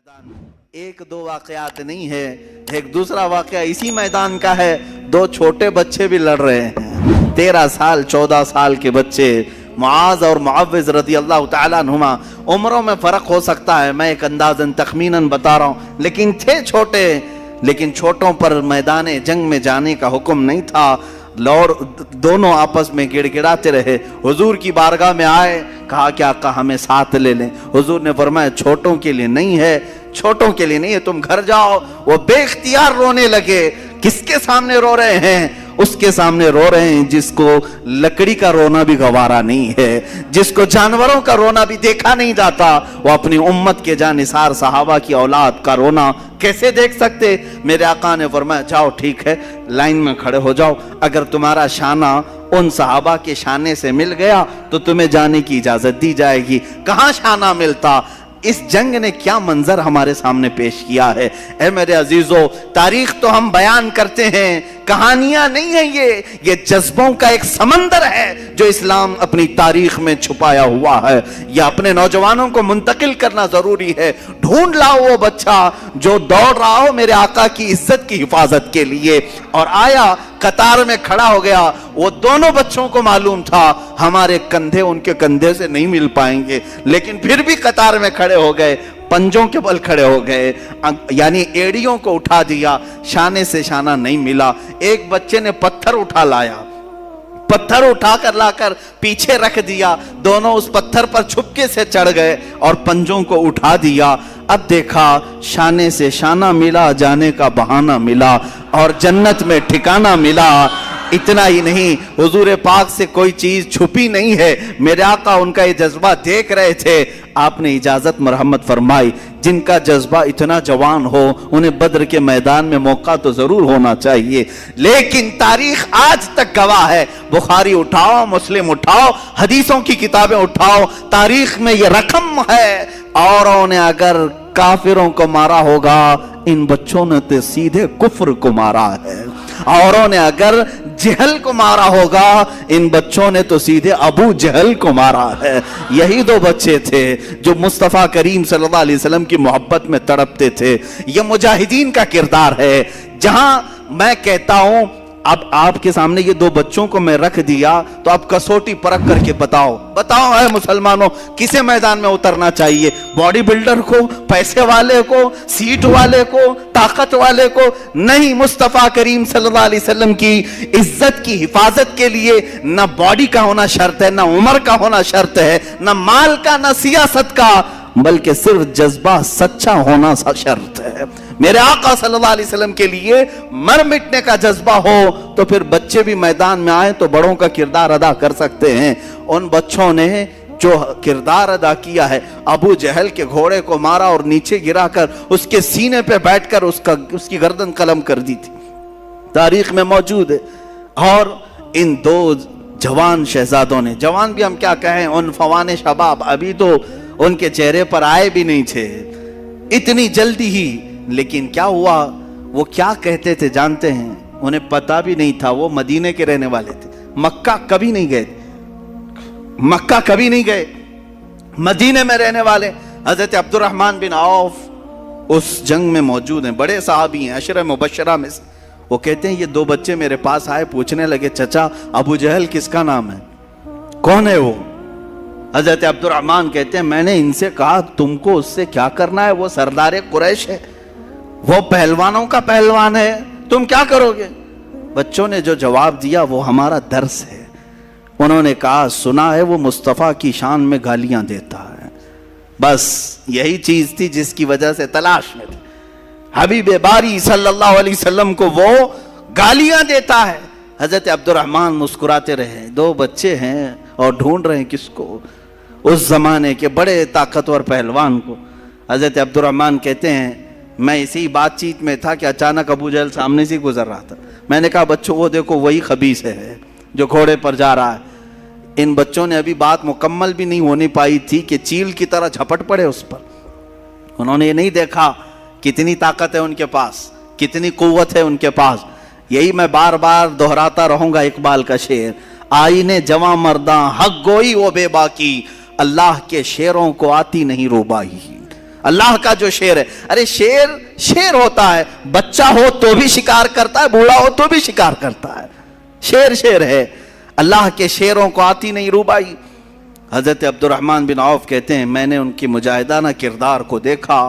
मैदान एक दो वाकयात नहीं है, एक दूसरा वाकया इसी मैदान का है। दो छोटे बच्चे भी लड़ रहे हैं, 13 साल 14 साल के बच्चे, मुआज और मुअव्विज़ रज़ी अल्लाह तआला अन्हुमा। उम्रों में फ़र्क हो सकता है, मैं एक अंदाज़न तखमीनन बता रहा हूँ, लेकिन थे छोटे। लेकिन छोटों पर मैदान जंग में जाने का हुक्म नहीं था। लौर दोनों आपस में गिड़गिड़ाते रहे। हुजूर की बारगाह में आए, कहा कि आका हमें साथ ले लें। हुजूर ने फरमाया छोटों के लिए नहीं है, छोटों के लिए नहीं है, तुम घर जाओ। वो बेइख्तियार रोने लगे। किसके सामने रो रहे हैं? उसके सामने रो रहे हैं जिसको लकड़ी का रोना भी गवारा नहीं है, जिसको जानवरों का रोना भी देखा नहीं जाता। वो अपनी उम्मत के जानिसार सहाबा की औलाद का रोना कैसे देख सकते? मेरे आका ने फरमाया जाओ ठीक है, लाइन में खड़े हो जाओ। अगर तुम्हारा शाना उन सहाबा के शाने से मिल गया तो तुम्हें जाने की इजाजत दी जाएगी। कहाँ शाना मिलता? इस जंग ने क्या मंजर हमारे सामने पेश किया है। ऐ मेरे अजीजों, तारीख तो हम बयान करते हैं, कहानियां नहीं है ये जज्बों का एक समंदर है जो इस्लाम अपनी तारीख में छुपाया हुआ है। यह अपने नौजवानों को मुंतकिल करना जरूरी है। ढूंढ लाओ वो बच्चा जो दौड़ रहा हो मेरे आका की इज्जत की हिफाजत के लिए, और आया कतार में खड़ा हो गया। वो दोनों बच्चों को मालूम था हमारे कंधे उनके कंधे से नहीं मिल पाएंगे, लेकिन फिर भी कतार में खड़े हो गए, पंजों के बल खड़े हो गए, यानी एड़ियों को उठा दिया। शाने से शाना नहीं मिला। एक बच्चे ने पत्थर उठा लाया, पत्थर उठाकर लाकर पीछे रख दिया। दोनों उस पत्थर पर छुपके से चढ़ गए और पंजों को उठा दिया। अब देखा शाने से शाना मिला, जाने का बहाना मिला और जन्नत में ठिकाना मिला। इतना ही नहीं, हुजूर पाक से कोई चीज छुपी नहीं है। मेरे आका उनका ये जज्बा देख रहे थे। आपने इजाजत मरहमत फरमाई। जिनका जज्बा इतना जवान हो उन्हें बद्र के मैदान में मौका तो जरूर होना चाहिए, लेकिन तारीख आज तक गवाह है। बुखारी उठाओ, मुस्लिम उठाओ, हदीसों की किताबें उठाओ, तारीख में ये रकम है। औरों ने अगर काफिरों को मारा होगा, इन बच्चों ने तो सीधे कुफ्र को मारा है। औरों ने अगर जहल को मारा होगा, इन बच्चों ने तो सीधे अबू जहल को मारा है। यही दो बच्चे थे जो मुस्तफ़ा करीम सल्लल्लाहु अलैहि वसल्लम की मोहब्बत में तड़पते थे। यह मुजाहिदीन का किरदार है। जहां मैं कहता हूं अब आपके सामने ये दो बच्चों को मैं रख दिया, तो आप कसौटी परख करके बताओ है मुसलमानों, किसे मैदान में उतरना चाहिए? बॉडी बिल्डर को, पैसे वाले को, सीट वाले को, ताकत वाले को? नहीं, मुस्तफ़ा करीम सल्लल्लाहु अलैहि वसल्लम की इज्जत की हिफाजत के लिए ना बॉडी का होना शर्त है, ना उम्र का होना शर्त है, ना माल का, ना सियासत का, बल्कि सिर्फ जज्बा सच्चा होना शर्त है। मेरे आका सल्लल्लाहु अलैहि वसल्लम के लिए मर मिटने का जज्बा हो तो फिर बच्चे भी मैदान में आए तो बड़ों का किरदार अदा कर सकते हैं। उन बच्चों ने जो किरदार अदा किया है, अबू जहल के घोड़े को मारा और नीचे गिराकर उसके सीने पे बैठकर उसकी गर्दन कलम कर दी थी, तारीख में मौजूद है। और इन दो जवान शहजादों ने, जवान भी हम क्या कहें, उन फवाने शबाब अभी तो उनके चेहरे पर आए भी नहीं थे इतनी जल्दी ही। लेकिन क्या हुआ, वो क्या कहते थे जानते हैं? उन्हें पता भी नहीं था वो मदीने के रहने वाले थे, मक्का कभी नहीं गए, मक्का कभी नहीं गए, मदीने में रहने वाले। हजरत अब्दुर्रहमान बिन औफ उस जंग में मौजूद हैं, बड़े सहाबी हैं, अशरे मुबश्शरा में से। वो कहते हैं ये दो बच्चे मेरे पास आए, पूछने लगे चाचा अबू जहल किसका नाम है, कौन है वो? हजरत अब्दुर्रहमान कहते हैं मैंने इनसे कहा तुमको उससे क्या करना है, वो सरदार कुरैश है, वो पहलवानों का पहलवान है, तुम क्या करोगे? बच्चों ने जो जवाब दिया वो हमारा दर्स है। उन्होंने कहा सुना है वो मुस्तफ़ा की शान में गालियां देता है। बस यही चीज थी जिसकी वजह से तलाश में थे। हबीब बारी सल्लल्लाहु अलैहि वसल्लम को वो गालियां देता है। हजरत अब्दुर्रहमान मुस्कुराते रहे। दो बच्चे हैं और ढूंढ रहे हैं किसको? उस जमाने के बड़े ताकतवर पहलवान को। हजरत अब्दुर्रहमान कहते हैं मैं इसी बातचीत में था कि अचानक अबू जहल सामने से गुजर रहा था। मैंने कहा बच्चों वो देखो वही खबीस है जो घोड़े पर जा रहा है। इन बच्चों ने अभी बात मुकम्मल भी नहीं होने पाई थी कि चील की तरह झपट पड़े उस पर। उन्होंने ये नहीं देखा कितनी ताकत है उनके पास, कितनी कुव्वत है उनके पास। यही मैं बार बार दोहराता रहूंगा इकबाल का शेर, आईने जवां मर्दा हक गोई वो बेबाकी, अल्लाह के शेरों को आती नहीं रूबाई। اللہ کا جو شیر ہے، ارے شیر شیر ہوتا ہے، بچہ ہو تو بھی شکار کرتا ہے، بوڑھا ہو تو بھی شکار کرتا ہے، شیر شیر ہے۔ اللہ کے شیروں کو آتی نہیں روبائی۔ حضرت عبد الرحمن بن عوف کہتے ہیں میں نے ان کی مجاہدانہ کردار کو دیکھا،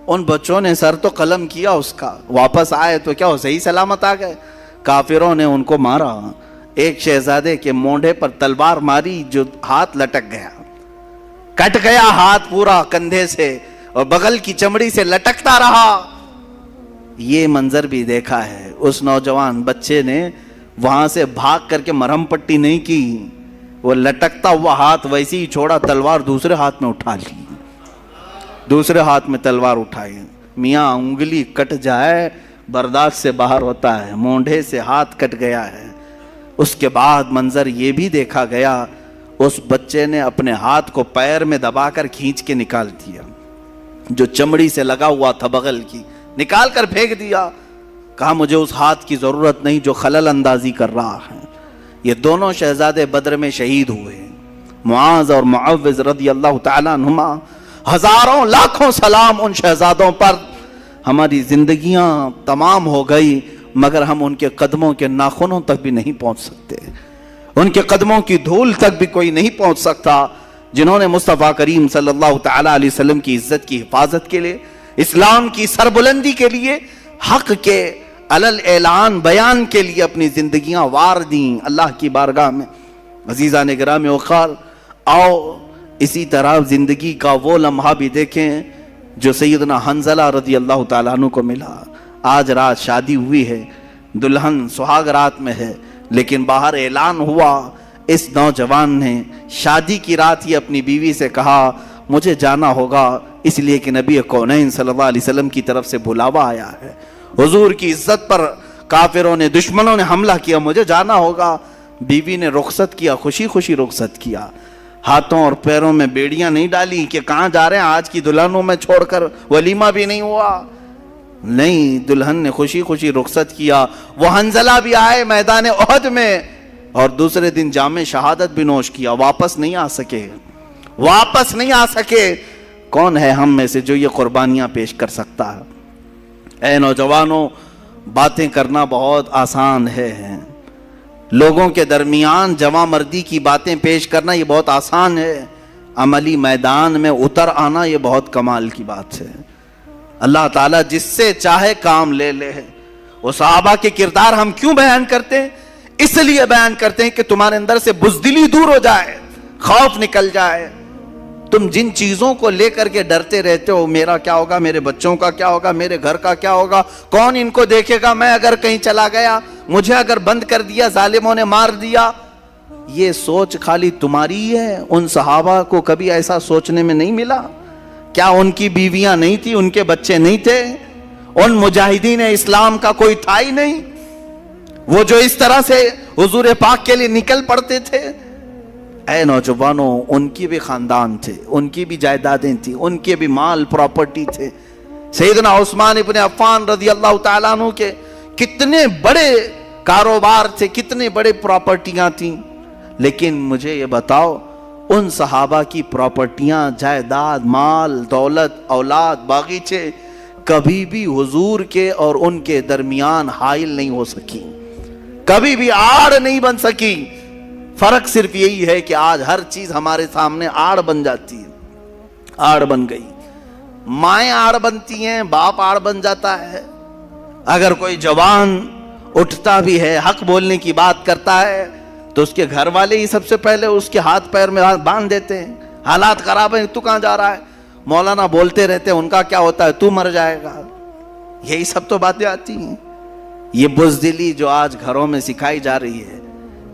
ان بچوں نے سر تو قلم کیا اس کا، واپس آئے تو کیا وہ صحیح سلامت آ گئے؟ کافروں نے ان کو مارا، ایک شہزادے کے مونڈے پر تلوار ماری جو ہاتھ لٹک گیا، کٹ گیا ہاتھ پورا کندھے سے اور بغل کی چمڑی سے لٹکتا رہا۔ یہ منظر بھی دیکھا ہے۔ اس نوجوان بچے نے وہاں سے بھاگ کر کے مرہم پٹی نہیں کی، وہ لٹکتا ہوا ہاتھ ویسے ہی چھوڑا، تلوار دوسرے ہاتھ میں اٹھا لی، دوسرے ہاتھ میں تلوار اٹھائی۔ میاں انگلی کٹ جائے برداشت سے باہر ہوتا ہے، مونڈے سے ہاتھ کٹ گیا ہے۔ اس کے بعد منظر یہ بھی دیکھا گیا، اس بچے نے اپنے ہاتھ کو پیر میں دبا کر کھینچ کے نکال دیا، جو چمڑی سے لگا ہوا تھا بغل کی، نکال کر پھینک دیا۔ کہا مجھے اس ہاتھ کی ضرورت نہیں جو خلل اندازی کر رہا ہے۔ یہ دونوں شہزادے بدر میں شہید ہوئے، معاذ اور معوذ رضی اللہ تعالیٰ عنہما۔ ہزاروں لاکھوں سلام ان شہزادوں پر۔ ہماری زندگیاں تمام ہو گئی مگر ہم ان کے قدموں کے ناخنوں تک بھی نہیں پہنچ سکتے، ان کے قدموں کی دھول تک بھی کوئی نہیں پہنچ سکتا، جنہوں نے مصطفیٰ کریم صلی اللہ تعالیٰ علیہ وسلم کی عزت کی حفاظت کے لیے، اسلام کی سربلندی کے لیے، حق کے علل اعلان بیان کے لیے اپنی زندگیاں وار دیں اللہ کی بارگاہ میں۔ عزیزان گرامی وقار، آؤ اسی طرح زندگی کا وہ لمحہ بھی دیکھیں جو سیدنا حنظلہ رضی اللہ تعالیٰ عنہ کو ملا۔ آج رات شادی ہوئی ہے، دلہن سہاگ رات میں ہے، لیکن باہر اعلان ہوا، اس نوجوان نے شادی کی رات ہی اپنی بیوی سے کہا مجھے جانا ہوگا، اس لیے کہ نبی کونین صلی اللہ علیہ وسلم کی طرف سے بلاوا آیا ہے، حضور کی عزت پر کافروں نے دشمنوں نے حملہ کیا، مجھے جانا ہوگا۔ بیوی نے رخصت کیا، خوشی خوشی رخصت کیا، ہاتھوں اور پیروں میں بیڑیاں نہیں ڈالی کہ کہاں جا رہے ہیں آج کی دلہنوں میں چھوڑ کر، ولیمہ بھی نہیں ہوا، نہیں، دلہن نے خوشی خوشی رخصت کیا۔ وہ حنظلہ بھی آئے میدان احد میں اور دوسرے دن جام شہادت بھی نوش کیا، واپس نہیں آ سکے، واپس نہیں آ سکے۔ کون ہے ہم میں سے جو یہ قربانیاں پیش کر سکتا ہے؟ اے نوجوانوں، باتیں کرنا بہت آسان ہے، لوگوں کے درمیان جواں مردی کی باتیں پیش کرنا یہ بہت آسان ہے، عملی میدان میں اتر آنا یہ بہت کمال کی بات ہے۔ اللہ تعالیٰ جس سے چاہے کام لے لے۔ وہ صحابہ کے کردار ہم کیوں بیان کرتے ہیں؟ اس لیے بیان کرتے ہیں کہ تمہارے اندر سے بزدلی دور ہو جائے، خوف نکل جائے۔ تم جن چیزوں کو لے کر کے ڈرتے رہتے ہو، میرا کیا ہوگا، میرے بچوں کا کیا ہوگا، میرے گھر کا کیا ہوگا، کون ان کو دیکھے گا، میں اگر کہیں چلا گیا، مجھے اگر بند کر دیا، ظالموں نے مار دیا، یہ سوچ خالی تمہاری ہے۔ ان صحابہ کو کبھی ایسا سوچنے میں نہیں ملا؟ کیا ان کی بیویاں نہیں تھی، ان کے بچے نہیں تھے؟ ان مجاہدین اسلام کا کوئی تھا ہی نہیں، وہ جو اس طرح سے حضور پاک کے لیے نکل پڑتے تھے۔ اے نوجوانوں، ان کی بھی خاندان تھے، ان کی بھی جائیدادیں تھیں، ان کے بھی مال پراپرٹی تھے۔ سیدنا عثمان ابن عفان رضی اللہ تعالیٰ عنہ کے کتنے بڑے کاروبار تھے، کتنے بڑے پراپرٹیاں تھیں، لیکن مجھے یہ بتاؤ ان صحابہ کی پراپرٹیاں، جائیداد، مال، دولت، اولاد، باغیچے کبھی بھی حضور کے اور ان کے درمیان حائل نہیں ہو سکی، کبھی بھی آڑ نہیں بن سکی۔ فرق صرف یہی ہے کہ آج ہر چیز ہمارے سامنے آڑ بن جاتی ہے، آڑ بن گئی، مائیں آڑ بنتی ہیں، باپ آڑ بن جاتا ہے۔ اگر کوئی جوان اٹھتا بھی ہے، حق بولنے کی بات کرتا ہے، تو اس کے گھر والے ہی سب سے پہلے اس کے ہاتھ پیر میں باندھ دیتے ہیں، حالات خراب ہیں، تو کہاں جا رہا ہے، مولانا بولتے رہتے ہیں، ان کا کیا ہوتا ہے، تو مر جائے گا، یہی سب تو باتیں آتی ہیں۔ یہ بزدلی جو آج گھروں میں سکھائی جا رہی ہے،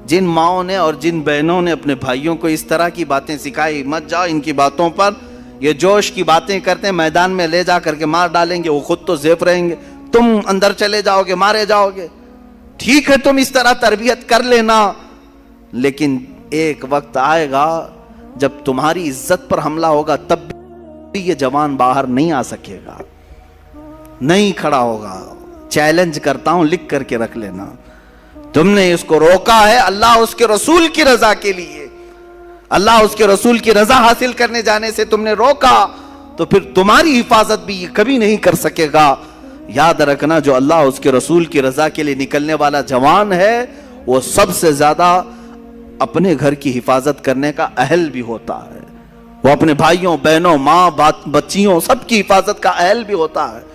جن ماؤں نے اور جن بہنوں نے اپنے بھائیوں کو اس طرح کی باتیں سکھائی، مت جاؤ ان کی باتوں پر، یہ جوش کی باتیں کرتے ہیں، میدان میں لے جا کر کے مار ڈالیں گے، وہ خود تو زیف رہیں گے، تم اندر چلے جاؤ گے، مارے جاؤ گے۔ ٹھیک ہے تم اس طرح تربیت کر لینا، لیکن ایک وقت آئے گا جب تمہاری عزت پر حملہ ہوگا، تب بھی یہ جوان باہر نہیں آ سکے گا، نہیں کھڑا ہوگا۔ چیلنج کرتا ہوں، لکھ کر کے رکھ لینا، تم نے اس کو روکا ہے اللہ اس کے رسول کی رضا کے لیے، اللہ اس کے رسول کی رضا حاصل کرنے جانے سے تم نے روکا، تو پھر تمہاری حفاظت بھی یہ کبھی نہیں کر سکے گا. یاد رکھنا جو اللہ اس کے رسول کی رضا کے لیے نکلنے والا جوان ہے وہ سب سے زیادہ اپنے گھر کی حفاظت کرنے کا اہل بھی ہوتا ہے. وہ اپنے بھائیوں بہنوں ماں بچیوں سب کی حفاظت کا اہل بھی ہوتا ہے.